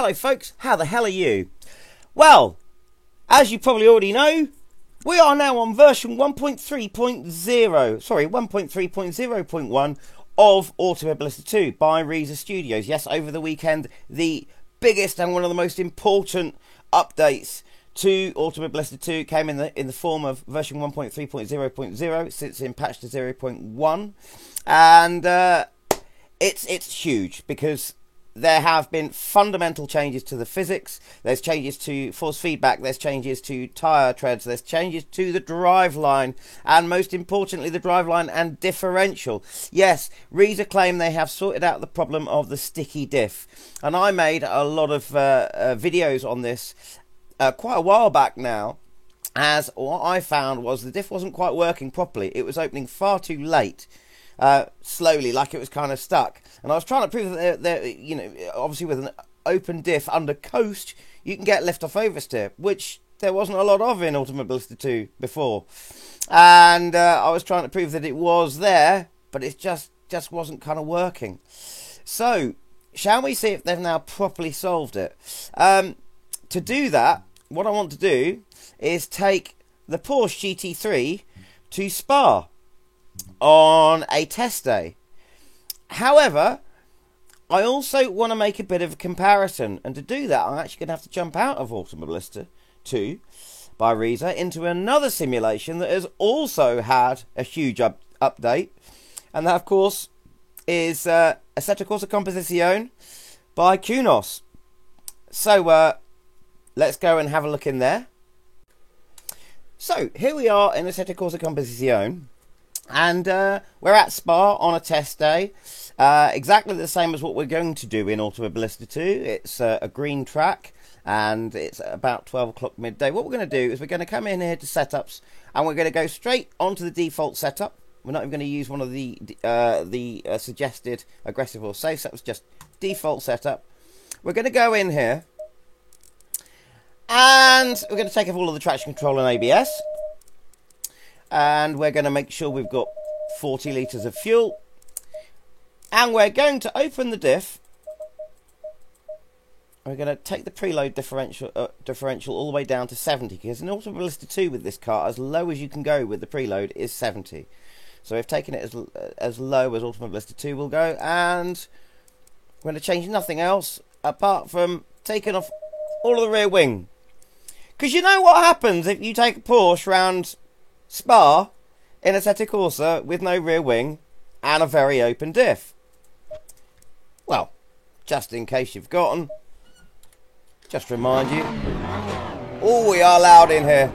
Hello folks, how the hell are you? Well, as you probably already know, we are now on version 1.3.0 of Automobilista 2 by Reza Studios. Yes, over the weekend, the biggest and one of the most important updates to Automobilista 2 came in the form of version 1.3.0.0 since in patch to 0.1, and it's huge because there have been fundamental changes to the physics. There's changes to force feedback, there's changes to tyre treads, there's changes to the driveline, and most importantly the driveline and differential. Yes, Reza claim they have sorted out the problem of the sticky diff, and I made a lot of videos on this quite a while back now, as what I found was the diff wasn't quite working properly. It was opening far too late. Slowly, like it was kind of stuck, and I was trying to prove that you know, obviously with an open diff under coast you can get lift off oversteer, which there wasn't a lot of in Automobilista 2 before, and I was trying to prove that it was there, but it just wasn't kind of working. So shall we see if they've now properly solved it? To do that, what I want to do is take the Porsche GT3 to Spa on a test day. However, I also want to make a bit of a comparison, and to do that I'm actually going to have to jump out of Automobilista 2 by Reza into another simulation that has also had a huge update, and that of course is Assetto Corsa Competizione by Kunos. So let's go and have a look in there. So here we are in Assetto Corsa Competizione, and we're at Spa on a test day, exactly the same as what we're going to do in Automobilista 2. It's a green track, and it's about 12 o'clock midday. What we're going to do is we're going to come in here to setups, and we're going to go straight onto the default setup. We're not even going to use one of the suggested aggressive or safe setups, just default setup. We're going to go in here, and we're going to take off all of the traction control and ABS. And we're going to make sure we've got 40 litres of fuel, and we're going to open the diff. We're going to take the preload differential all the way down to 70, because in Automobilista 2 with this car, as low as you can go with the preload is 70. So we've taken it as low as Automobilista 2 will go, and we're going to change nothing else apart from taking off all of the rear wing. Because you know what happens if you take a Porsche round Spa in Assetto Corsa with no rear wing and a very open diff? Well, just in case you've forgotten, just remind you. Oh, we are loud in here.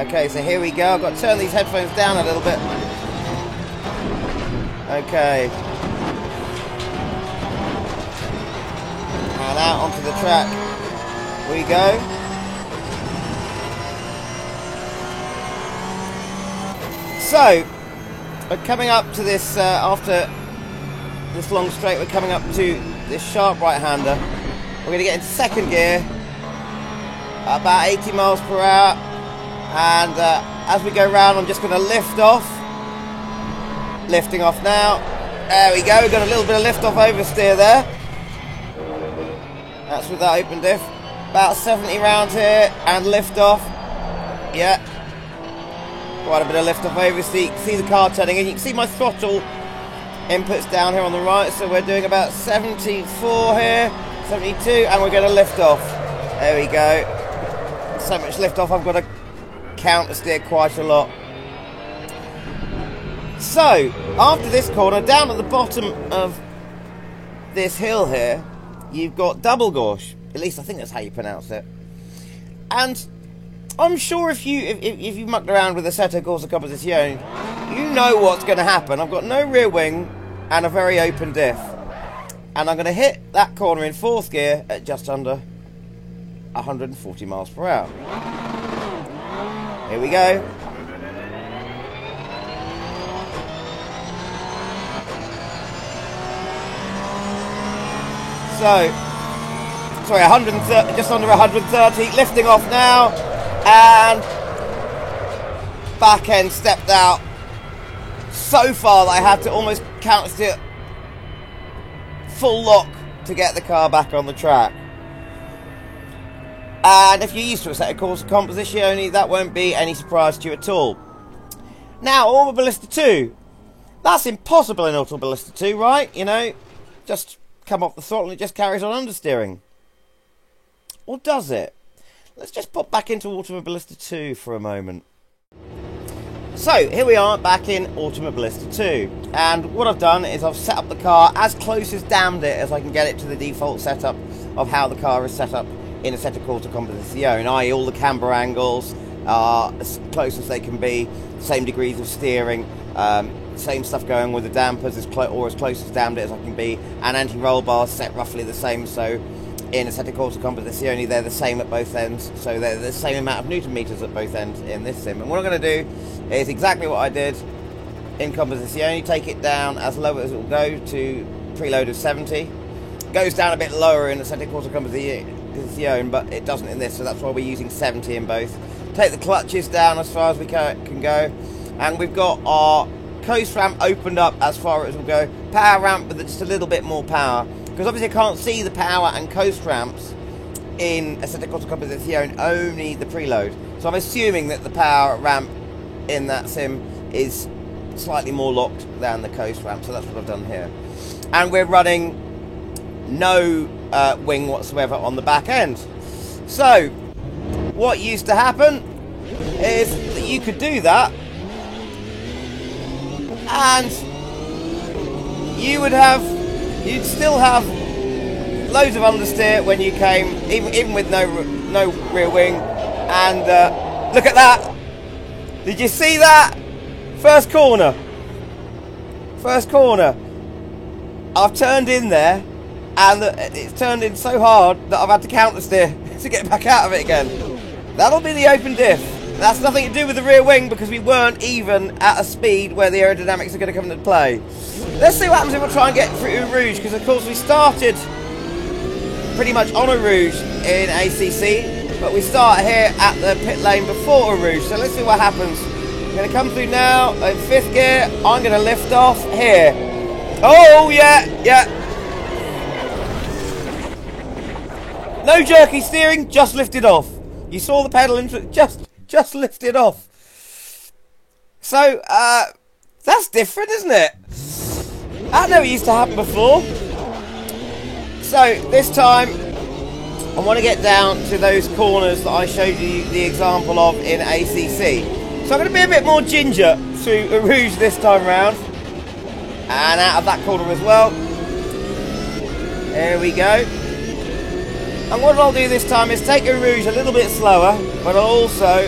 Okay, so here we go. I've got to turn these headphones down a little bit. Okay. And out onto the track we go. So, we're coming up to this, after this long straight, we're coming up to this sharp right-hander. We're going to get into second gear, about 80 miles per hour, and as we go round, I'm just going to lift off. Lifting off now. There we go, we've got a little bit of lift off oversteer there. That's with that open diff. About 70 rounds here, and lift off. Yeah. Quite a bit of lift off oversteer. You can see the car turning in. You can see my throttle inputs down here on the right. So we're doing about 74 here, 72, and we're going to lift off. There we go. So much lift off, I've got to counter steer quite a lot. So after this corner, down at the bottom of this hill here, you've got double gauche. At least I think that's how you pronounce it. And I'm sure if you mucked around with Assetto Corsa Competizione, you know what's going to happen. I've got no rear wing and a very open diff, and I'm going to hit that corner in fourth gear at just under 140 miles per hour. Here we go. So, sorry, 130, just under 130, lifting off now. And back end stepped out so far that I had to almost counter steer full lock to get the car back on the track. And if you're used to Assetto Corsa Competizione, that won't be any surprise to you at all. Now, Automobilista 2. That's impossible in Automobilista 2, right? You know, just come off the throttle and it just carries on understeering. Or does it? Let's just pop back into Automobilista 2 for a moment. So, here we are back in Automobilista 2. And what I've done is I've set up the car as close as damned it as I can get it to the default setup of how the car is set up in Assetto Corsa Competizione, i.e. all the camber angles are as close as they can be, same degrees of steering, same stuff going with the dampers, or as close as damned it as I can be, and anti-roll bars set roughly the same, so in Assetto Corsa Competizione they're the same at both ends, so they're the same amount of Newton meters at both ends in this sim. And what I'm going to do is exactly what I did in Competizione, take it down as low as it will go to preload of 70, goes down a bit lower in Assetto Corsa Competizione, but it doesn't in this, so that's why we're using 70 in both. Take the clutches down as far as we can go, and we've got our coast ramp opened up as far as we'll go. Power ramp with just a little bit more power, because obviously I can't see the power and coast ramps in Assetto Corsa Competizione, only the preload. So I'm assuming that the power ramp in that sim is slightly more locked than the coast ramp, so that's what I've done here. And we're running no wing whatsoever on the back end. So what used to happen is that you could do that and you'd still have loads of understeer when you came, even with no rear wing. And look at that, did you see that? First corner, I've turned in there and it's turned in so hard that I've had to counter steer to get back out of it again. That'll be the open diff. That's nothing to do with the rear wing, because we weren't even at a speed where the aerodynamics are going to come into play. Let's see what happens if we try and get through Eau Rouge, because of course we started pretty much on Eau Rouge in ACC, but we start here at the pit lane before Eau Rouge. So let's see what happens. I'm going to come through now in 5th gear. I'm going to lift off here. Oh yeah. No jerky steering, just lifted off. You saw the pedal into it, just lifted off. So, that's different, isn't it? That never used to happen before. So, this time, I want to get down to those corners that I showed you the example of in ACC. So I'm going to be a bit more ginger through Eau Rouge this time round. And out of that corner as well. There we go. And what I'll do this time is take Eau Rouge a little bit slower, but I'll also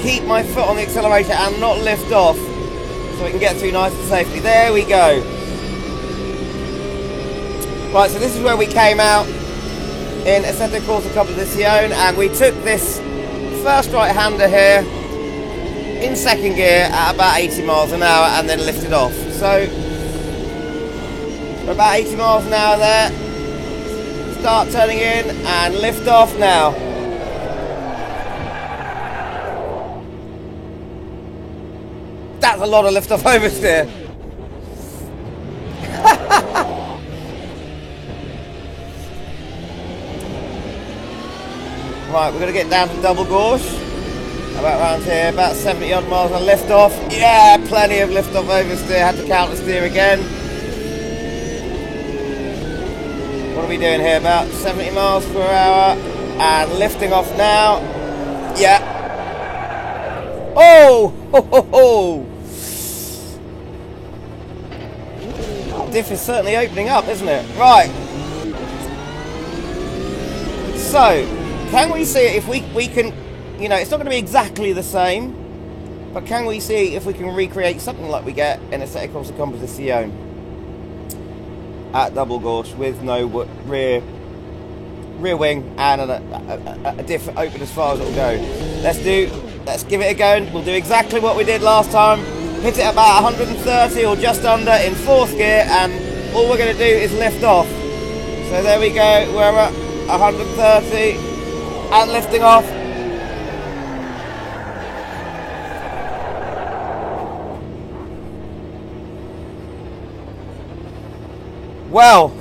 keep my foot on the accelerator and not lift off, so we can get through nice and safely. There we go. Right, so this is where we came out in Assetto Corsa Competizione, and we took this first right-hander here in 2nd gear at about 80 miles an hour and then lifted off. So we're about 80 miles an hour there. Start turning in and lift off now. That's a lot of lift off oversteer. Right, we're going to get down to double gauge. About around here, about 70 odd miles on lift off. Yeah, plenty of lift off oversteer. Had to counter steer again. What are we doing here? About 70 miles per hour and lifting off now. Yeah. Oh! Ho, ho, ho. Diff is certainly opening up, isn't it? Right. So, can we see if we can, you know, it's not going to be exactly the same, but can we see if we can recreate something like we get in Assetto Corsa Competizione at double gauge with no rear wing and a diff open as far as it'll go. Let's give it a go. We'll do exactly what we did last time. Hit it about 130 or just under in 4th gear, and all we're going to do is lift off. So there we go, we're at 130 and lifting off. Well,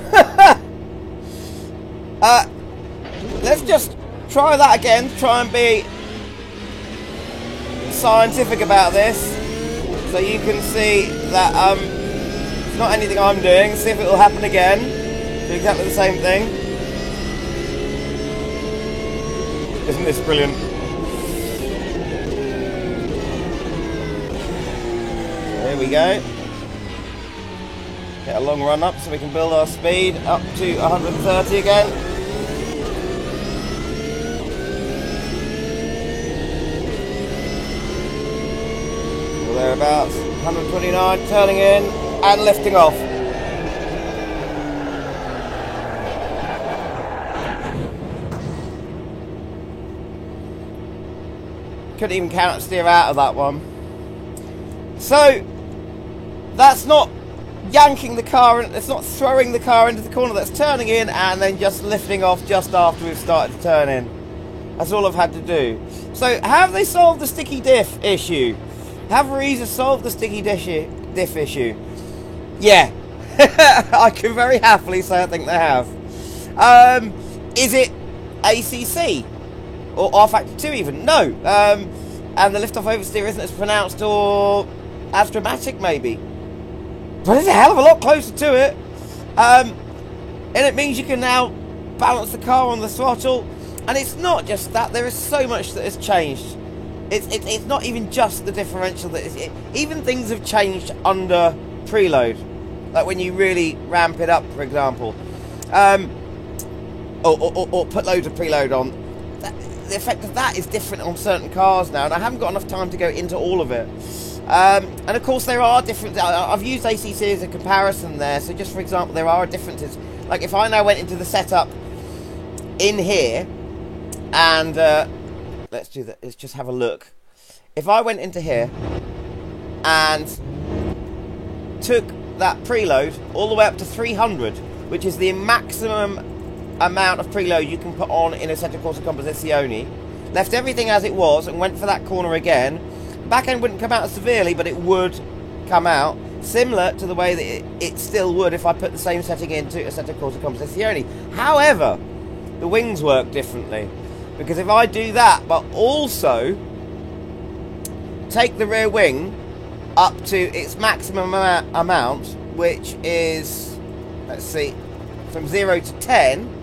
let's just try that again. Try and be scientific about this, so you can see that it's not anything I'm doing. See if it will happen again. Do exactly the same thing. Isn't this brilliant? Here we go. Get a long run up so we can build our speed up to 130 again. Or thereabouts. 129, turning in and lifting off. Couldn't even counter steer out of that one. So that's not yanking the car, and it's not throwing the car into the corner. That's turning in and then just lifting off just after we've started to turn in. That's all I've had to do. So have they solved the sticky diff issue? Have Reza solved the sticky diff issue? Yeah. I can very happily say I think they have. Is it ACC? Or R Factor 2 even? No. And the lift-off oversteer isn't as pronounced or as dramatic maybe. But it's a hell of a lot closer to it. And it means you can now balance the car on the throttle. And it's not just that. There is so much that has changed. It's not even just the differential. Even things have changed under preload. Like when you really ramp it up, for example. Or put loads of preload on. The effect of that is different on certain cars now. And I haven't got enough time to go into all of it. And of course there are different. I've used ACC as a comparison there. So just for example, there are differences. Like if I now went into the setup in here, and let's do that. Let's just have a look. If I went into here and took that preload all the way up to 300, which is the maximum amount of preload you can put on in a Assetto Corsa Composizione, left everything as it was and went for that corner again, back end wouldn't come out as severely, but it would come out similar to the way that it still would if I put the same setting into Assetto Corsa Composizione. However, the wings work differently, because if I do that but also take the rear wing up to its maximum amount, which is, let's see, from 0 to 10,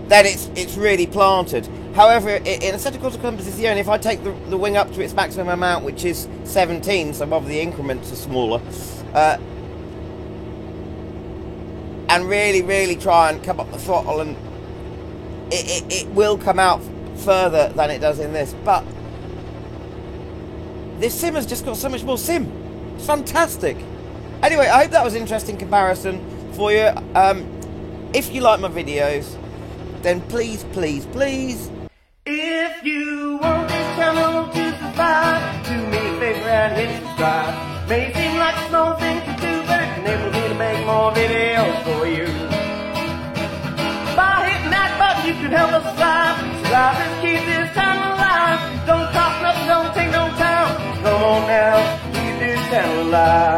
then it's really planted. However, in Assetto Corsa Composizione, if I take the wing up to its maximum amount, which is 17, so above the increments are smaller, and really try and come up the throttle, and it will come out further than it does in this. But this sim has just got so much more sim. It's fantastic. Anyway, I hope that was an interesting comparison for you. If you like my videos, then please, if you want this channel to survive, do me a favor and hit subscribe. May seem like a small thing to do, but it enables me to make more videos for you. By hitting that button, you can help us thrive. Subscribers keep this channel alive. Don't cost nothing, don't take no time. Come on now, keep this channel alive.